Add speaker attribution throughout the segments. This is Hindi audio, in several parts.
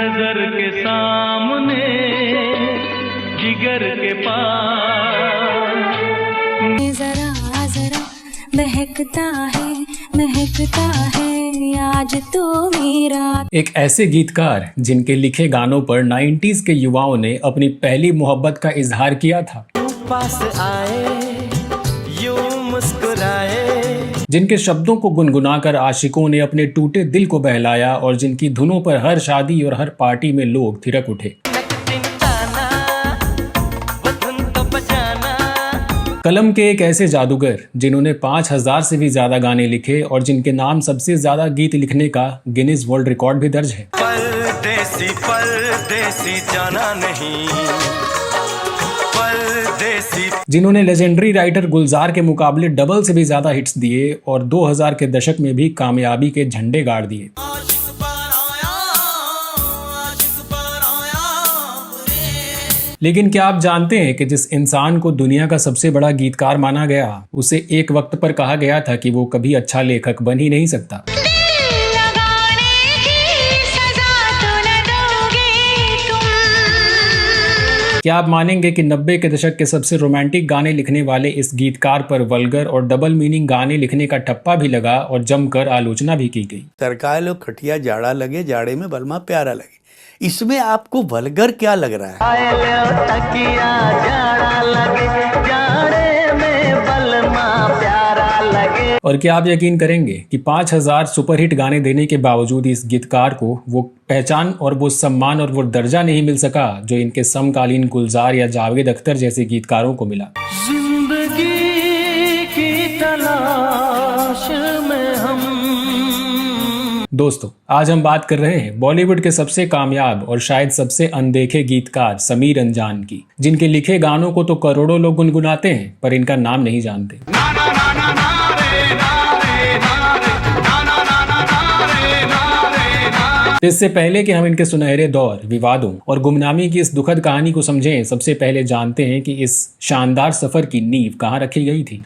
Speaker 1: नजर के सामने जिगर के पास
Speaker 2: जरा जरा महकता है आज तो मेरा।
Speaker 3: एक ऐसे गीतकार जिनके लिखे गानों पर 90s के युवाओं ने अपनी पहली मोहब्बत का इजहार किया था,
Speaker 4: पास आए यूं मुस्कुराए,
Speaker 3: जिनके शब्दों को गुनगुनाकर आशिकों ने अपने टूटे दिल को बहलाया और जिनकी धुनों पर हर शादी और हर पार्टी में लोग थिरक उठे। कलम के एक ऐसे जादूगर जिन्होंने 5000 से भी ज्यादा गाने लिखे और जिनके नाम सबसे ज्यादा गीत लिखने का गिनीज वर्ल्ड रिकॉर्ड भी दर्ज है।
Speaker 4: परदेसी परदेसी जाना नहीं, परदेसी,
Speaker 3: जिन्होंने लेजेंडरी राइटर गुलजार के मुकाबले डबल से भी ज्यादा हिट्स दिए और 2000 के दशक में भी कामयाबी के झंडे गाड़ दिए। लेकिन क्या आप जानते हैं कि जिस इंसान को दुनिया का सबसे बड़ा गीतकार माना गया, उसे एक वक्त पर कहा गया था कि वो कभी अच्छा लेखक बन ही नहीं सकता। क्या आप मानेंगे कि 90 के दशक के सबसे रोमांटिक गाने लिखने वाले इस गीतकार पर वल्गर और डबल मीनिंग गाने लिखने का ठप्पा भी लगा और जमकर आलोचना भी की गई।
Speaker 5: सरकार लो खटिया जाड़ा लगे, जाड़े में बलमा प्यारा लगे। इसमें आपको वल्गर क्या लग रहा है?
Speaker 4: तकिया जाड़ा लगे, जाड़े में बलमा प्यारा लगे।
Speaker 3: और क्या आप यकीन करेंगे कि 5000 सुपरहिट गाने देने के बावजूद इस गीतकार को वो पहचान और वो सम्मान और वो दर्जा नहीं मिल सका जो इनके समकालीन गुलजार या जावेद अख्तर जैसे गीतकारों को मिला।
Speaker 4: जिंदगी की तलाश में हम।
Speaker 3: दोस्तों, आज हम बात कर रहे हैं बॉलीवुड के सबसे कामयाब और शायद सबसे अनदेखे गीतकार समीर अंजान की, जिनके लिखे गानों को तो करोड़ों लोग गुनगुनाते हैं पर इनका नाम नहीं जानते। इससे पहले कि हम इनके सुनहरे दौर, विवादों और गुमनामी की इस दुखद कहानी को समझें, सबसे पहले जानते हैं कि इस शानदार सफर की नींव कहाँ रखी गई थी।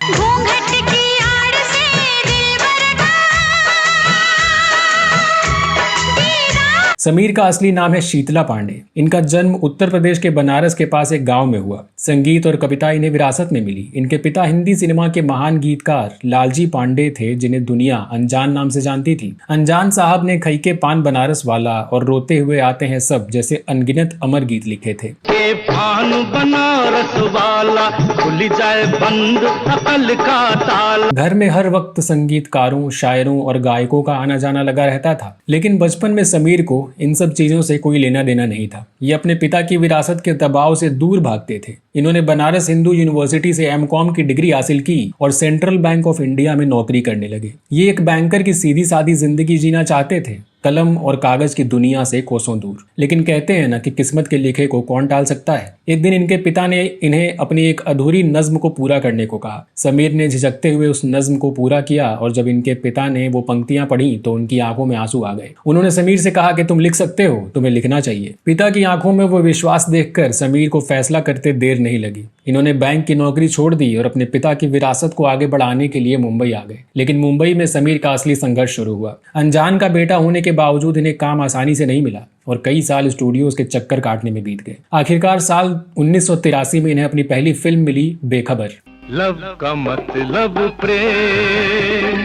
Speaker 3: समीर का असली नाम है शीतला पांडे। इनका जन्म उत्तर प्रदेश के बनारस के पास एक गांव में हुआ। संगीत और कविता इन्हें विरासत में मिली। इनके पिता हिंदी सिनेमा के महान गीतकार लालजी पांडे थे, जिन्हें दुनिया अनजान नाम से जानती थी। अनजान साहब ने खई के पान बनारस वाला और रोते हुए आते हैं सब जैसे अनगिनत अमर गीत लिखे थे।
Speaker 1: पान बनारस वाला खुल जाए बंद अकल का ताल।
Speaker 3: घर में हर वक्त संगीतकारों, शायरों और गायकों का आना जाना लगा रहता था, लेकिन बचपन में समीर को इन सब चीजों से कोई लेना देना नहीं था। ये अपने पिता की विरासत के दबाव से दूर भागते थे। इन्होंने बनारस हिंदू यूनिवर्सिटी से एमकॉम की डिग्री हासिल की और सेंट्रल बैंक ऑफ इंडिया में नौकरी करने लगे। ये एक बैंकर की सीधी सादी जिंदगी जीना चाहते थे, कलम और कागज की दुनिया से कोसों दूर। लेकिन कहते हैं ना कि किस्मत के लिखे को कौन टाल सकता है। एक दिन इनके पिता ने इन्हें अपनी एक अधूरी नज्म को पूरा करने को कहा। समीर ने झिझकते हुए उस नज्म को पूरा किया और जब इनके पिता ने वो पंक्तियां पढ़ी तो उनकी आंखों में आंसू आ गए। उन्होंने समीर से कहा कि तुम लिख सकते हो, तुम्हें लिखना चाहिए। पिता की आंखों में वो विश्वास देखकर समीर को फैसला करते देर नहीं लगी। इन्होंने बैंक की नौकरी छोड़ दी और अपने पिता की विरासत को आगे बढ़ाने के लिए मुंबई आ गए। लेकिन मुंबई में समीर का असली संघर्ष शुरू हुआ। अनजान का बेटा होने के बावजूद इन्हें काम आसानी से नहीं मिला और कई साल स्टूडियोज के चक्कर काटने में बीत गए। आखिरकार साल 1983 में इन्हें अपनी पहली फिल्म मिली, बेखबर।
Speaker 1: लव का मतलब प्रेम,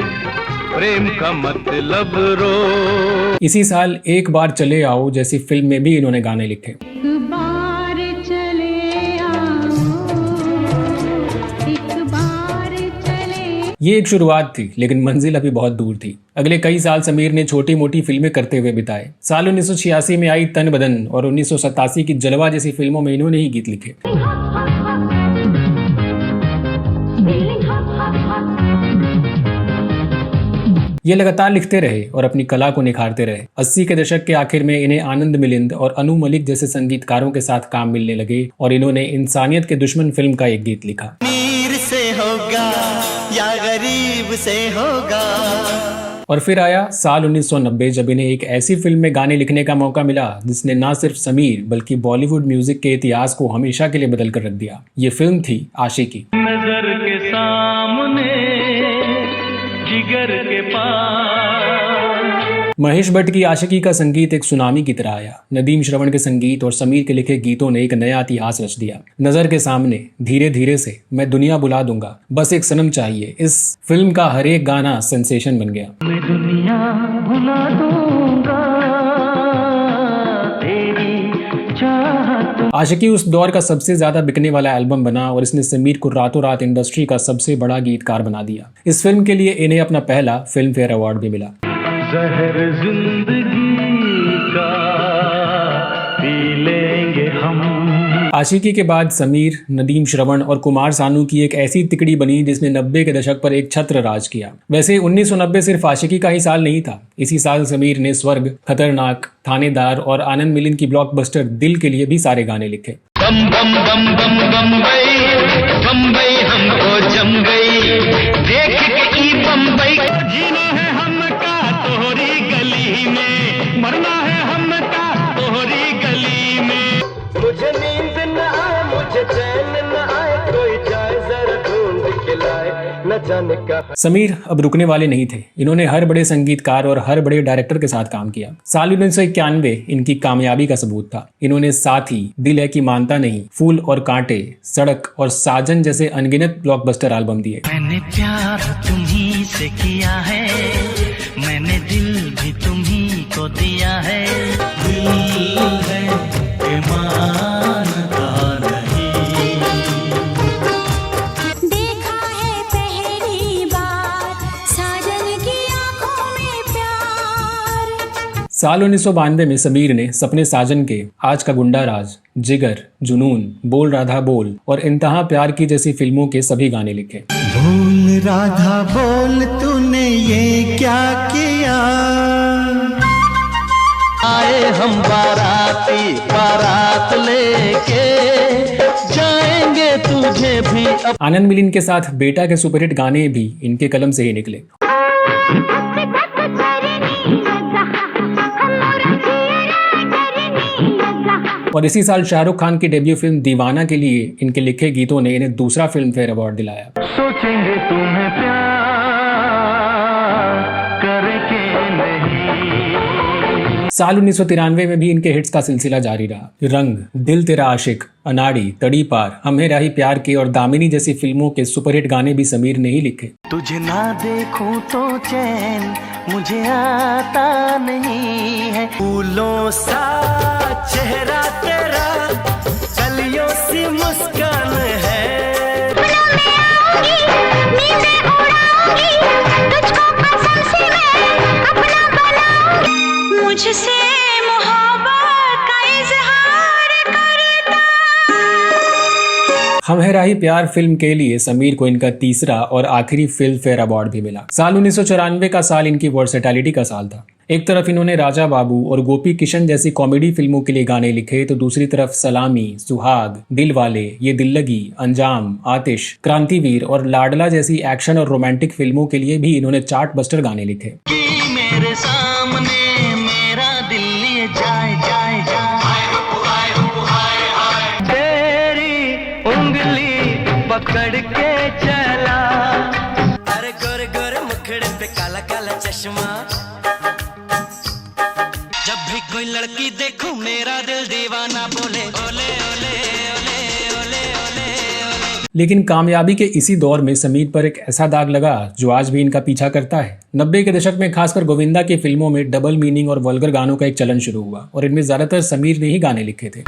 Speaker 1: प्रेम का मतलब रो।
Speaker 3: इसी साल एक बार चले आओ जैसी फिल्म में भी इन्होंने गाने लिखे। ये एक शुरुआत थी, लेकिन मंजिल अभी बहुत दूर थी। अगले कई साल समीर ने छोटी मोटी फिल्में करते हुए बिताए। साल 1986 में आई तन बदन और 1987 की जलवा जैसी फिल्मों में इन्होंने ही गीत लिखे। ये लगातार लिखते रहे और अपनी कला को निखारते रहे। 80 के दशक के आखिर में इन्हें आनंद मिलिंद और अनु मलिक जैसे संगीतकारों के साथ काम मिलने लगे और इन्होंने इंसानियत के दुश्मन फिल्म का एक गीत लिखा।
Speaker 4: अमीर से होगा या गरीब से होगा।
Speaker 3: और फिर आया साल 1990 जब इन्हें एक ऐसी फिल्म में गाने लिखने का मौका मिला जिसने न सिर्फ समीर बल्कि बॉलीवुड म्यूजिक के इतिहास को हमेशा के लिए बदल कर रख दिया। ये फिल्म थी आशिकी।
Speaker 1: नजर के सामने जिगर के पास
Speaker 3: महेश भट्ट की आशिकी का संगीत एक सुनामी की तरह आया। नदीम श्रवण के संगीत और समीर के लिखे गीतों ने एक नया इतिहास रच दिया। नजर के सामने, धीरे धीरे से, मैं दुनिया बुला दूंगा, बस एक सनम चाहिए, इस फिल्म का हर एक गाना सेंसेशन बन गया।
Speaker 1: मैं दुनिया भुला दूंगा तेरी चाहत।
Speaker 3: आशिकी उस दौर का सबसे ज्यादा बिकने वाला एल्बम बना और इसने समीर को रातों रात इंडस्ट्री का सबसे बड़ा गीतकार बना दिया। इस फिल्म के लिए इन्हें अपना पहला फिल्म फेयर अवार्ड भी मिला।
Speaker 1: जहर जिंदगी का पी लेंगे हम।
Speaker 3: आशिकी के बाद समीर, नदीम श्रवण और कुमार सानू की एक ऐसी तिकड़ी बनी जिसने 90 के दशक पर एक छत्र राज किया। वैसे 1990 सिर्फ आशिकी का ही साल नहीं था। इसी साल समीर ने स्वर्ग, खतरनाक, थानेदार और आनंद मिलिंद की ब्लॉकबस्टर दिल के लिए भी सारे गाने लिखे।
Speaker 1: बम बम बम बम बम्बई हमको जम गई, देख के ई बम्बई। जीना है हमका तोहरी गली में, मरना है हमका तोहरी गली में। मुझे नींद न आए, मुझे चैन न आए, कोई जाए जरा ढूंढ के लाए, न जाने का।
Speaker 3: समीर अब रुकने वाले नहीं थे। इन्होंने हर बड़े संगीतकार और हर बड़े डायरेक्टर के साथ काम किया। साल 1991 इनकी कामयाबी का सबूत था। इन्होंने साथी, दिल है कि मानता नहीं, फूल और कांटे, सड़क और साजन जैसे अनगिनत ब्लॉकबस्टर एल्बम दिए।
Speaker 6: मैंने प्यार तुम्ही से किया है, मैंने दिल भी तुम्ही को दिया है, दिल है कि मानता नहीं।
Speaker 2: देखा है पहली बार साजन की आंखों में प्यार।
Speaker 3: साल 1992 में समीर ने सपने साजन के, आज का गुंडा राज, जिगर, जुनून, बोल राधा बोल और इंतहा प्यार की जैसी फिल्मों के सभी गाने लिखे।
Speaker 4: बोल राधा बोल तूने ये क्या किया,
Speaker 1: आए हम बाराती बारात लेके जाएंगे तुझे भी।
Speaker 3: आनंद मिलिंद के साथ बेटा के सुपरहिट गाने भी इनके कलम से ही निकले। और इसी साल शाहरुख खान की डेब्यू फिल्म दीवाना के लिए इनके लिखे गीतों ने इन्हें दूसरा फिल्म फेयर अवार्ड दिलाया।
Speaker 1: सोचेंगे तुम्हें प्यार करके नहीं।
Speaker 3: साल 1993 में भी इनके हिट्स का सिलसिला जारी रहा। रंग, दिल तेरा आशिक, अनाड़ी, तड़ी पार, हमें राही प्यार के और दामिनी जैसी फिल्मों के सुपरहिट गाने भी समीर ने ही लिखे।
Speaker 6: तुझे ना देखूं तो चैन मुझे आता नहीं है,
Speaker 4: फूलों सा चेहरा तेरा, कलियों सी मुस्कान है।
Speaker 2: मुझसे मोहब्बत का इजहार करता।
Speaker 3: हम है राही प्यार फिल्म के लिए समीर को इनका तीसरा और आखिरी फिल्म फेयर अवार्ड भी मिला। साल 1994 का साल इनकी वर्सेटैलिटी का साल था। एक तरफ इन्होंने राजा बाबू और गोपी किशन जैसी कॉमेडी फिल्मों के लिए गाने लिखे, तो दूसरी तरफ सलामी, सुहाग, दिल वाले, ये दिल लगी, अंजाम, आतिश, क्रांतिवीर और लाडला जैसी एक्शन और रोमांटिक फिल्मों के लिए भी इन्होंने चार्ट बस्टर गाने लिखे।
Speaker 6: मेरे सामने मेरा दिल लिए जाए जाए जाए,
Speaker 1: तेरी उंगली पकड़ के चला,
Speaker 4: अरे गोरे गोरे मुखड़े पे काला काला चश्मा,
Speaker 6: जब भी कोई लड़की देखूं मेरा दिल दीवाना बोले ओले ओले ओले ओले ओले ओले।
Speaker 3: लेकिन कामयाबी के इसी दौर में समीर पर एक ऐसा दाग लगा जो आज भी इनका पीछा करता है। 90 के दशक में खासकर गोविंदा की फिल्मों में डबल मीनिंग और वल्गर गानों का एक चलन शुरू हुआ और इनमें ज्यादातर समीर ने ही गाने लिखे थे।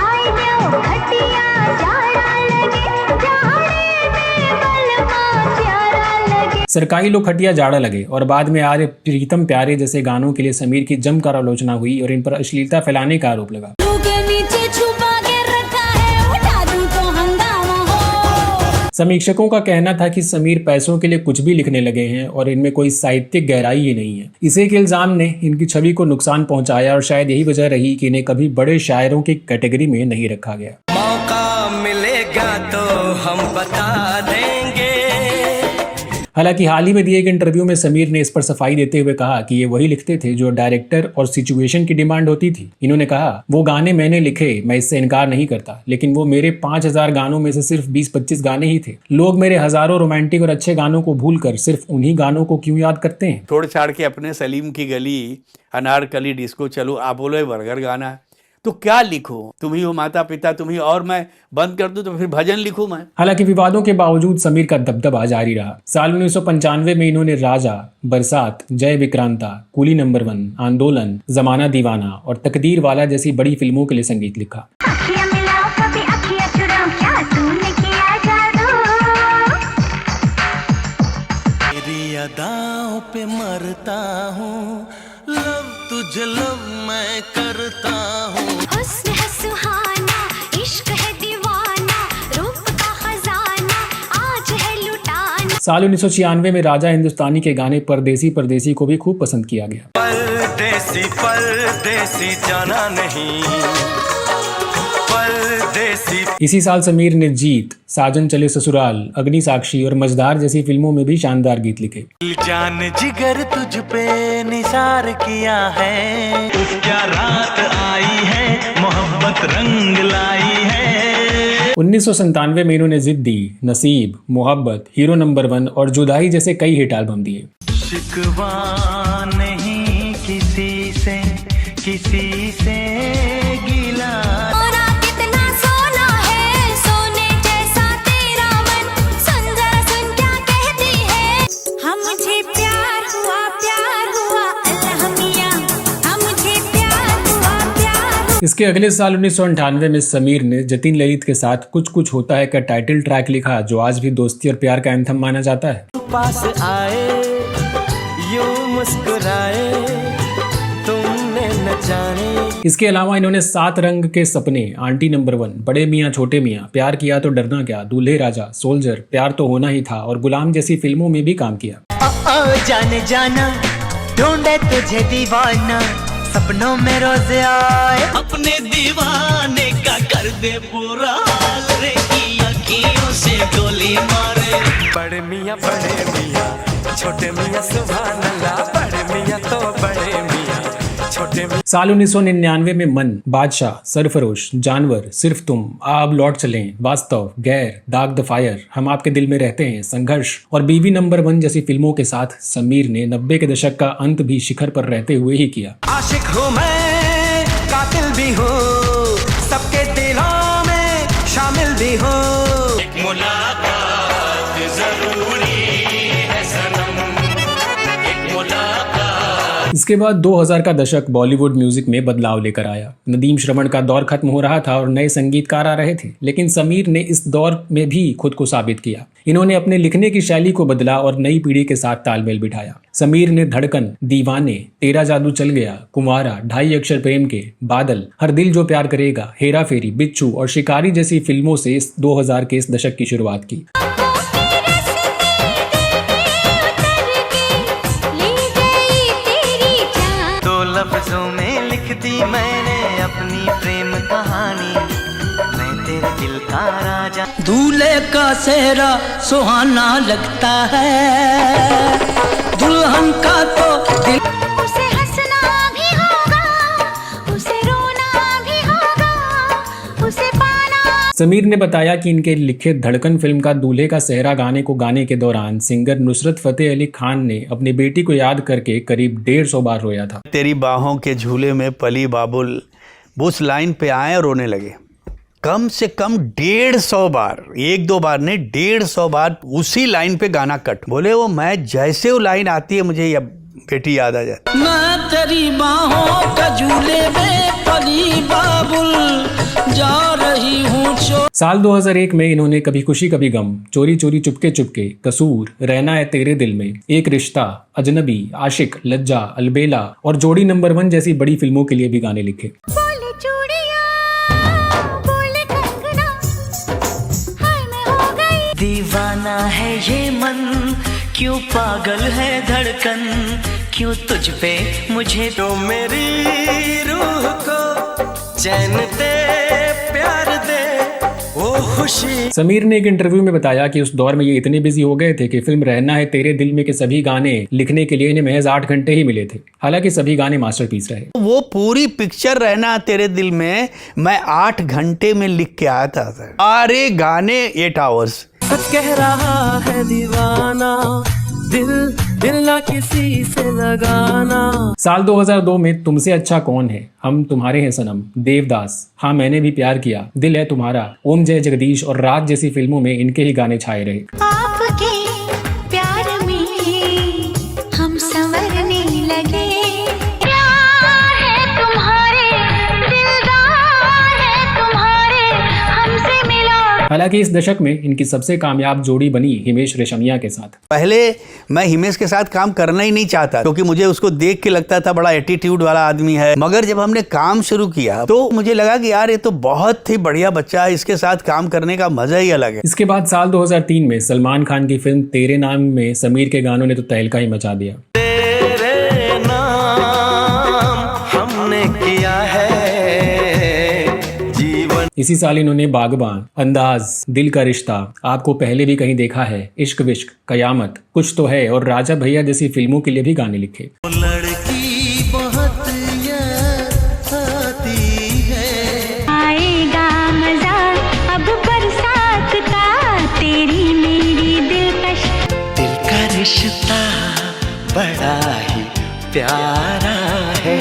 Speaker 3: सरकारी लोग खटिया जाड़ा लगे और बाद में आ रहे प्रीतम प्यारे जैसे गानों के लिए समीर की जमकर आलोचना हुई और इन पर अश्लीलता फैलाने का आरोप लगा। समीक्षकों का कहना था कि समीर पैसों के लिए कुछ भी लिखने लगे हैं और इनमें कोई साहित्यिक गहराई ही नहीं है। इसी के इल्जाम ने इनकी छवि को नुकसान पहुंचाया और शायद यही वजह रही कि इन्हें कभी बड़े शायरों की कैटेगरी में नहीं रखा गया।
Speaker 4: मौका मिलेगा तो हम बता देंगे।
Speaker 3: हालांकि हाल ही में दिए एक इंटरव्यू में समीर ने इस पर सफाई देते हुए कहा कि ये वही लिखते थे जो डायरेक्टर और सिचुएशन की डिमांड होती थी। इन्होंने कहा, वो गाने मैंने लिखे, मैं इससे इनकार नहीं करता, लेकिन वो मेरे 5000 गानों में से सिर्फ 20-25 गाने ही थे। लोग मेरे हजारों रोमांटिक और अच्छे गानों को भूलकर सिर्फ उन्हीं गानों को क्यों याद करते हैं।
Speaker 5: छोड़ छाड़ के अपने सलीम की गली, अनारकली डिस्को चलो, आप बोलो ये बर्गर गाना है तो क्या लिखूं? तुम ही हो माता पिता, तुम ही, और मैं बंद कर दूं तो फिर भजन लिखूं मैं?
Speaker 3: हालांकि विवादों के बावजूद समीर का दबदबा जारी रहा। साल 1995 में इन्होंने राजा, बरसात, जय विक्रांता, कूली नंबर 1, आंदोलन, जमाना दीवाना और तकदीर वाला जैसी बड़ी फिल्मों के लिए संगीत लिखा।
Speaker 2: अखियां मिलाओ कभी अखियां चुराओ, क्या तूने किया जादू।
Speaker 4: तेरी अदाओं पे मरता हूँ, लव तुझे लव मैं करता हूँ।
Speaker 2: हुस्न है सुहाना, इश्क है दीवाना, रूप का खजाना आज है लुटाना।
Speaker 3: साल 1996 में राजा हिंदुस्तानी के गाने परदेसी परदेसी को भी खूब पसंद किया गया।
Speaker 4: परदेसी परदेसी जाना नहीं, परदेसी।
Speaker 3: इसी साल समीर ने जीत, साजन चले ससुराल, अग्नि साक्षी और मझधार जैसी फिल्मों में भी शानदार गीत लिखे।
Speaker 4: जान जिगर तुझ पे निसार किया है,
Speaker 6: क्या रात आई है, मोहब्बत रंग लाई है।
Speaker 3: 1997 में इन्होंने जिद्दी, नसीब, मोहब्बत, हीरो नंबर 1 और जुदाई जैसे कई हिट एल्बम दिए।
Speaker 4: शिकवा नहीं किसी से, किसी से गिला।
Speaker 2: सोना कितना सोना है, सोने जैसा तेरा मन, सुन जरा सुन क्या कहती है। हम मुझे प्यार हुआ अल्लाह मियां, हम मुझे प्यार हुआ।
Speaker 3: इसके अगले साल 1998 में समीर ने जतिन ललित के साथ कुछ कुछ होता है का टाइटल ट्रैक लिखा, जो आज भी दोस्ती और प्यार का एंथम माना जाता है।
Speaker 4: पास आए यूं मुस्कुराए, तुमने न जाने।
Speaker 3: इसके अलावा इन्होंने 7 रंग के सपने, आंटी नंबर 1, बड़े मियाँ छोटे मियाँ, प्यार किया तो डरना क्या, दूल्हे राजा, सोल्जर, प्यार तो होना ही था और गुलाम जैसी फिल्मों में भी काम किया।
Speaker 4: जाने जाना ढूंढे तुझे दीवाना, सपनों में रोज आए,
Speaker 6: अपने दीवाने का कर दे पूरा हाल रे, की अखियों से गोली मारे।
Speaker 4: बड़े मियाँ छोटे मियाँ सुभान अल्लाह, बड़े मियाँ तो बड़े मियाँ छोटे मियाँ।
Speaker 3: साल 1999 में मन, बादशाह, सरफरोश, जानवर, सिर्फ तुम, अब लौट चलें, वास्तव, गैर, दाग द फायर, हम आपके दिल में रहते हैं, संघर्ष और बीवी नंबर 1 जैसी फिल्मों के साथ समीर ने 90 के दशक का अंत भी शिखर पर रहते हुए ही किया।
Speaker 4: आशिक हूँ मैं, कातिल भी हूँ, सबके दिलों में शामिल भी हूँ।
Speaker 6: एक मुलाकात जरूरी है सनम, एक मुलाकात।
Speaker 3: इसके बाद 2000 का दशक बॉलीवुड म्यूजिक में बदलाव लेकर आया। नदीम श्रवण का दौर खत्म हो रहा था और नए संगीतकार आ रहे थे, लेकिन समीर ने इस दौर में भी खुद को साबित किया। इन्होंने अपने लिखने की शैली को बदला और नई पीढ़ी के साथ तालमेल बिठाया। समीर ने धड़कन, दीवाने, तेरा जादू चल गया, कुंवारा, 2.5 अक्षर प्रेम के, बादल, हर दिल जो प्यार करेगा, हेरा फेरी, बिच्छू और शिकारी जैसी फिल्मों से इस 2000 के इस दशक की शुरुआत की।
Speaker 4: दो लफ्जों में लिख दी मैंने अपनी प्रेम कहानी, मैं तेरे दिल का राजा। दूल्हे का सेहरा सुहाना लगता है, दुल्हन का तो दिल।
Speaker 2: उसे हंसना भी होगा, उसे रोना भी होगा, उसे पाना।
Speaker 3: समीर ने बताया कि इनके लिखे धड़कन फिल्म का दूल्हे का सेहरा गाने को गाने के दौरान सिंगर नुसरत फतेह अली खान ने अपनी बेटी को याद करके करीब 150 बार रोया था।
Speaker 5: तेरी बाहों के झूले में पली बाबुल, वो उस लाइन पे आए और रोने लगे। कम से कम 150 बार, 1-2 बार नहीं, 150 बार उसी लाइन पे गाना कट। बोले वो मैं जैसे वो लाइन आती है मुझे ये बेटी याद आ जाती।
Speaker 4: मैं तेरी बाहों का झूले में पली बाबुल, जा रही हूँ।
Speaker 3: साल 2001 में इन्होंने कभी खुशी कभी गम, चोरी चोरी चुपके चुपके, कसूर, रहना है तेरे दिल में, एक रिश्ता, अजनबी, आशिक, लज्जा, अलबेला और जोड़ी नंबर 1 जैसी बड़ी फिल्मों के लिए भी गाने लिखे।
Speaker 2: बोले चूड़ियां, बोले कंगना, हाय मैं हो गई
Speaker 4: दीवाना है ये मन, क्यों पागल है धड़कन, क्यों तुझ पे मुझे। तो मेरी रूह को चैन दे, प्यार दे, ओ खुशी।
Speaker 3: समीर ने एक इंटरव्यू में बताया कि उस दौर में ये इतने बिजी हो गए थे कि फिल्म रहना है तेरे दिल में के सभी गाने लिखने के लिए इन्हें महज 8 घंटे ही मिले थे। हालांकि सभी गाने मास्टरपीस रहे।
Speaker 5: वो पूरी पिक्चर रहना तेरे दिल में मैं 8 घंटे में लिख के आया था सर। सारे गाने 8 आवर्स।
Speaker 4: सच कह रहा है दीवाना, दिल ना किसी से लगाना।
Speaker 3: साल 2002 में तुमसे अच्छा कौन है, हम तुम्हारे हैं सनम, देवदास, हाँ मैंने भी प्यार किया, दिल है तुम्हारा, ओम जय जगदीश और राज जैसी फिल्मों में इनके ही गाने छाए रहे।
Speaker 2: आपके प्यार में हम संवरने लगे, प्यार है तुम्हारे, दिलदार है तुम्हारे, हमसे मिला।
Speaker 3: हालांकि इस दशक में इनकी सबसे कामयाब जोड़ी बनी हिमेश रेशमिया के साथ।
Speaker 5: पहले मैं हिमेश के साथ काम करना ही नहीं चाहता क्योंकि मुझे उसको देख के लगता था बड़ा एटीट्यूड वाला आदमी है, मगर जब हमने काम शुरू किया तो मुझे लगा कि यार ये तो बहुत ही बढ़िया बच्चा है, इसके साथ काम करने का मजा ही अलग है।
Speaker 3: इसके बाद साल 2003 में सलमान खान की फिल्म तेरे नाम में समीर के गानों ने तो तहलका ही मचा दिया।
Speaker 4: तेरे नाम हमने किया है जीवन।
Speaker 3: इसी साल इन्होंने बागबान, अंदाज, दिल का रिश्ता, आपको पहले भी कहीं देखा है, इश्क विश्क, कयामत, कुछ तो है और राजा भैया जैसी फिल्मों के लिए भी गाने लिखे।
Speaker 4: लड़की बहुत याद आती है,
Speaker 2: आएगा मजा अब बरसात का, तेरी मेरी दिलकश।
Speaker 4: दिल का रिश्ता बड़ा ही प्यारा है।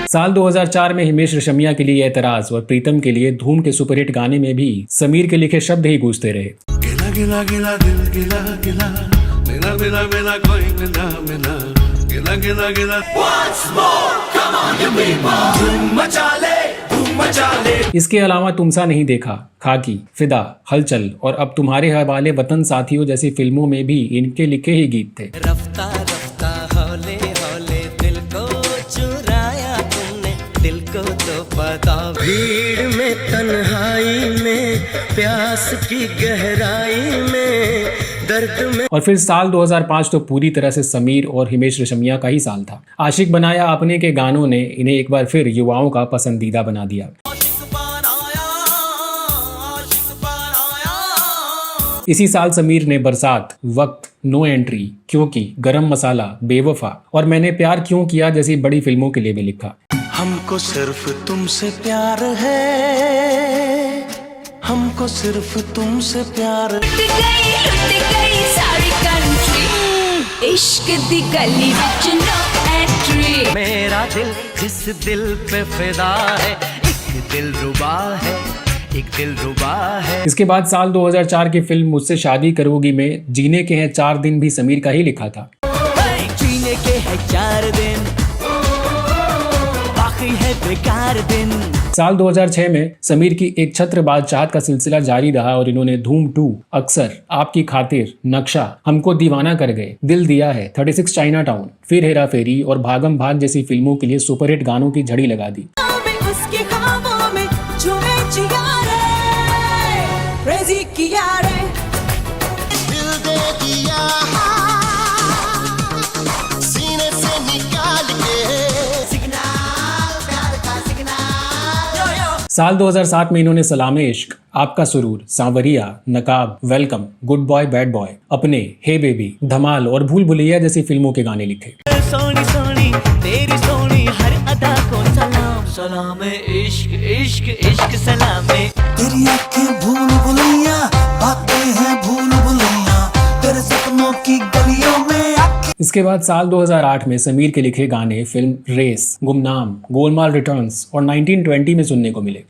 Speaker 3: साल 2004 में हिमेश रेशमिया के लिए एतराज और प्रीतम के लिए धूम के सुपरहिट गाने में भी समीर के लिखे शब्द ही गूंजते रहे।
Speaker 7: गिला गिला गिला दिल गिला गिला, मिला मिला मिला कोई मिला मिला, गिला गिला गिला। Once more, come on you people, धूम मचा ले, धूम मचा ले।
Speaker 3: इसके अलावा तुमसा नहीं देखा, खाकी, फिदा, हलचल और अब तुम्हारे हवाले वतन साथियों जैसी फिल्मों में भी इनके लिखे ही गीत थे।
Speaker 4: रफ्ता रफ्ता हौले हौले दिल को चुराया तुमने, दिल को तो पता भीड़ में तन्हाई में, प्यास की गहराई में, दर्द में।
Speaker 3: और फिर साल 2005 तो पूरी तरह से समीर और हिमेश रेशमिया का ही साल था। आशिक बनाया आपने के गानों ने इन्हें एक बार फिर युवाओं का पसंदीदा बना दिया। इसी साल समीर ने बरसात, वक्त, नो एंट्री, क्योंकि, गरम मसाला, बेवफा और मैंने प्यार क्यों किया जैसी बड़ी फिल्मों के लिए भी लिखा।
Speaker 4: हमको सिर्फ तुमसे प्यार है, हमको सिर्फ तुमसे प्यार।
Speaker 2: लुट गई सारी कंट्री, इश्क दी गली विच नो एंट्री।
Speaker 4: मेरा दिल जिस दिल पे फिदा है, एक दिल रुबा है, एक दिल रुबा है।
Speaker 3: इसके बाद साल 2004 की फिल्म मुझसे शादी करोगी में जीने के हैं 4 दिन भी समीर का ही लिखा था।
Speaker 4: जीने के हैं 4 दिन, बाकी है बेकार दिन।
Speaker 3: साल 2006 में समीर की एक छत्रबाज चाहत का सिलसिला जारी रहा और इन्होंने धूम 2, अक्सर, आपकी खातिर, नक्शा, हमको दीवाना कर गए, दिल दिया है, 36 चाइना टाउन, फिर हेरा फेरी और भागम भाग जैसी फिल्मों के लिए सुपरहिट गानों की झड़ी लगा दी।
Speaker 2: उसके ख्वाबों में झूमे जिया रे, क्रेजी किया रे,
Speaker 8: दिल दे दिया सीने से निकाल के, सिग्नल प्यार का सिग्नल।
Speaker 3: साल 2007 में इन्होंने सलामे इश्क, आपका सुरूर, सांवरिया, नकाब, welcome, good boy bad boy, अपने, हे बेबी, धमाल और भूल भुलैया जैसी फिल्मों के गाने लिखे।
Speaker 4: सोनी सोनी तेरी सोनी हर अदा को सलाम, सलाम इश्क इश्क इश्क सलाम।
Speaker 8: तेरी आंखें भूल भुलैया, बातें हैं भूल भुलैया, तेरे सपनों की गलियों में आंखें।
Speaker 3: इसके बाद साल 2008 में समीर के लिखे गाने फिल्म रेस, गुमनाम, गोलमाल रिटर्न्स और 1920 में सुनने को मिले।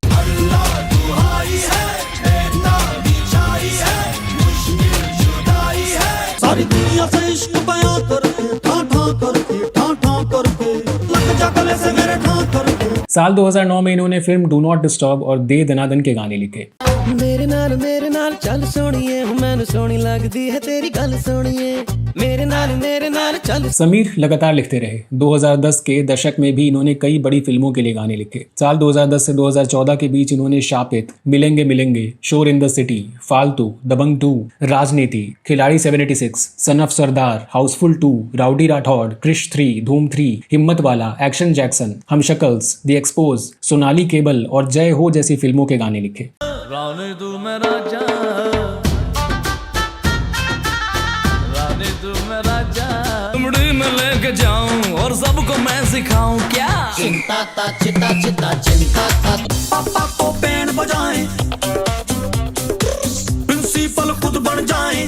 Speaker 8: सारी दुनिया से इश्क बयां करके, ठां ठां करके, ठां ठां करके, लग जा गले से मेरे ठां करके।
Speaker 3: साल 2009 में इन्होंने फिल्म डू नॉट डिस्टर्ब और दे दनादन के गाने लिखे।
Speaker 4: मेरे नाल चल सोनिए, मैनू सोनी लगदी है तेरी गल सोनिए, मेरे नाल चल।
Speaker 3: समीर लगातार लिखते रहे। 2010 के दशक में भी इन्होंने कई बड़ी फिल्मों के लिए गाने लिखे। साल 2010 से 2014 के बीच इन्होंने शापित, मिलेंगे मिलेंगे, शोर इन द सिटी, फालतू, दबंग 2, Rajneeti, Khiladi 76, Son of Sardaar, Housefull 2, Rowdy Rathore, Krrish 3, Dhoom 3, Himmatwala, Action Jackson, Humshakals, The Xpose, Sonali Cable और जय हो जैसी फिल्मों के गाने लिखे।
Speaker 7: रानी तू मैं राजा, रानी तू मैं राजा, उमड़ी में लेके जाऊं और सबको मैं सिखाऊं क्या।
Speaker 8: चिंता था चिता चिता चिंता था, पापा को बैंड बजाएं, प्रिंसिपल खुद बन जाएं।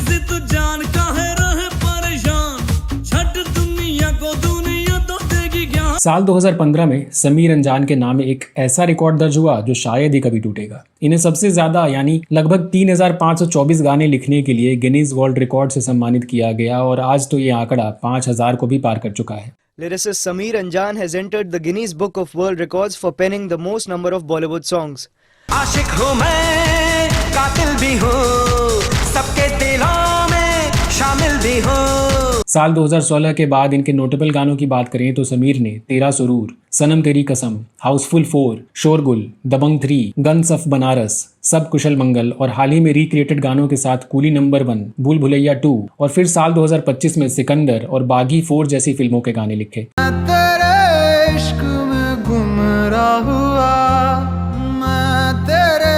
Speaker 7: से तू जान काहे रहे परेशान, छट दुनिया को दुनिया तो देगी ज्ञान।
Speaker 3: साल 2015 में समीर अंजान के नाम एक ऐसा रिकॉर्ड दर्ज हुआ जो शायद ही कभी टूटेगा। इन्हें सबसे ज्यादा यानी लगभग 3524 गाने लिखने के लिए गिनीज वर्ल्ड रिकॉर्ड से सम्मानित किया गया और आज तो ये आंकड़ा 5000 को भी पार कर चुका है।
Speaker 9: Lyricist Sameer Anjan has entered the Guinness Book of World Records for penning the most number of Bollywood songs.
Speaker 4: आशिक हूँ मैं, कातिल भी हूँ, सबके दिलों में शामिल भी हूँ।
Speaker 3: साल 2016 के बाद इनके नोटेबल गानों की बात करें तो समीर ने तेरा सुरूर, सनम तेरी कसम, हाउसफुल 4, शोरगुल, दबंग 3, गन्स ऑफ बनारस, सब कुशल मंगल और हाल ही में रिक्रिएटेड गानों के साथ कूली नंबर 1, भूल भुलैया 2 और फिर साल 2025 में सिकंदर और बागी 4 जैसी फिल्मों के गाने लिखे।
Speaker 8: तेरे इश्क में गुमराह हुआ मैं, तेरे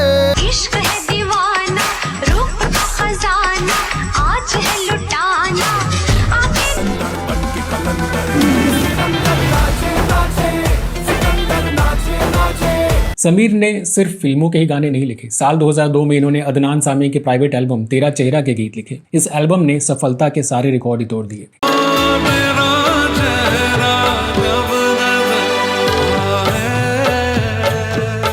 Speaker 2: इश्क है दीवाना, रूप का खजाना, आज है लुटाना, आखिर
Speaker 3: समीर ने सिर्फ फिल्मों के ही गाने नहीं लिखे। साल 2002 में इन्होंने अदनान सामी के प्राइवेट एल्बम तेरा चेहरा के गीत लिखे। इस एल्बम ने सफलता के सारे रिकॉर्ड ही तोड़ दिए।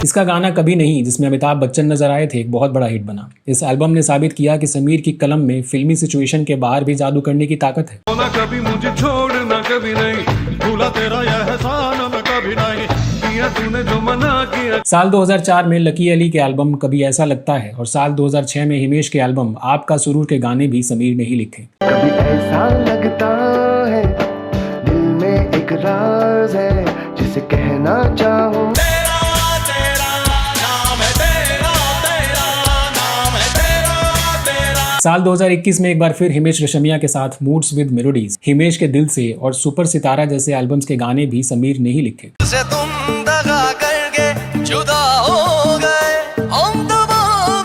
Speaker 3: इसका गाना कभी नहीं, जिसमें अमिताभ बच्चन नजर आए थे, एक बहुत बड़ा हिट बना। इस एल्बम ने साबित किया कि समीर की कलम में फिल्मी सिचुएशन के बाहर भी जादू करने की ताकत है।
Speaker 7: ना कभी मुझे छोड़ना कभी नहीं, भूला तेरा यह एहसान मैं कभी नहीं, किया तूने जो मना किया।
Speaker 3: साल 2004 में लकी अली के एल्बम कभी ऐसा लगता है और साल 2006 में हिमेश के एल्बम आपका सुरूर के गाने भी समीर ने ही लिखे।
Speaker 10: कभी ऐसा लगता है दिल में एक राज है जिसे कहना चाहो।
Speaker 3: साल 2021 में एक बार फिर हिमेश रेशमिया के साथ मूड्स विद मेलोडीज, हिमेश के दिल से और सुपर सितारा जैसे एल्बम्स के गाने भी समीर ने ही लिखे।
Speaker 4: तुम दगा करके जुदा हो गए, हम तो बर्बाद।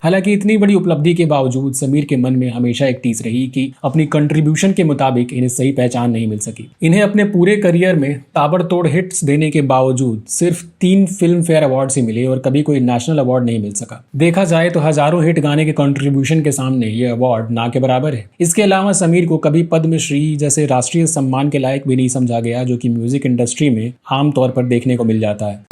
Speaker 3: हालांकि इतनी बड़ी उपलब्धि के बावजूद समीर के मन में हमेशा एक टीस रही कि अपनी कंट्रीब्यूशन के मुताबिक इन्हें सही पहचान नहीं मिल सकी। इन्हें अपने पूरे करियर में ताबड़तोड़ हिट्स देने के बावजूद सिर्फ 3 फिल्म फेयर अवार्ड ही मिले और कभी कोई नेशनल अवार्ड नहीं मिल सका। देखा जाए तो हजारों हिट गाने के कंट्रीब्यूशन के सामने ये अवार्ड ना के बराबर है। इसके अलावा समीर को कभी पद्मश्री जैसे राष्ट्रीय सम्मान के लायक भी नहीं समझा गया, जो कि म्यूजिक इंडस्ट्री में आमतौर पर देखने को मिल जाता है।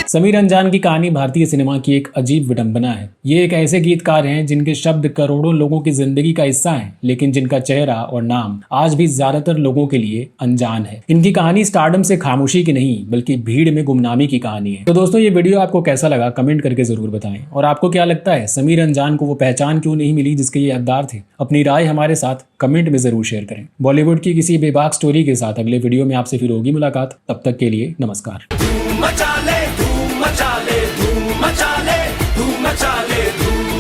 Speaker 3: समीर अंजान की कहानी भारतीय सिनेमा की एक अजीब विडंबना है। ये एक ऐसे गीतकार हैं जिनके शब्द करोड़ों लोगों की जिंदगी का हिस्सा हैं, लेकिन जिनका चेहरा और नाम आज भी ज्यादातर लोगों के लिए अनजान है। इनकी कहानी स्टारडम से खामोशी की नहीं बल्कि भीड़ में गुमनामी की कहानी है। तो दोस्तों, ये वीडियो आपको कैसा लगा कमेंट करके जरूर बताएं, और आपको क्या लगता है समीर अंजान को वो पहचान क्यों नहीं मिली जिसके ये हकदार थे? अपनी राय हमारे साथ कमेंट में जरूर शेयर करें। बॉलीवुड की किसी बेबाक स्टोरी के साथ अगले वीडियो में आपसे फिर होगी मुलाकात। तब तक के लिए नमस्कार।
Speaker 7: धूम मचा ले, धूम मचा ले, धूम मचा ले, धूम मचा ले, धूम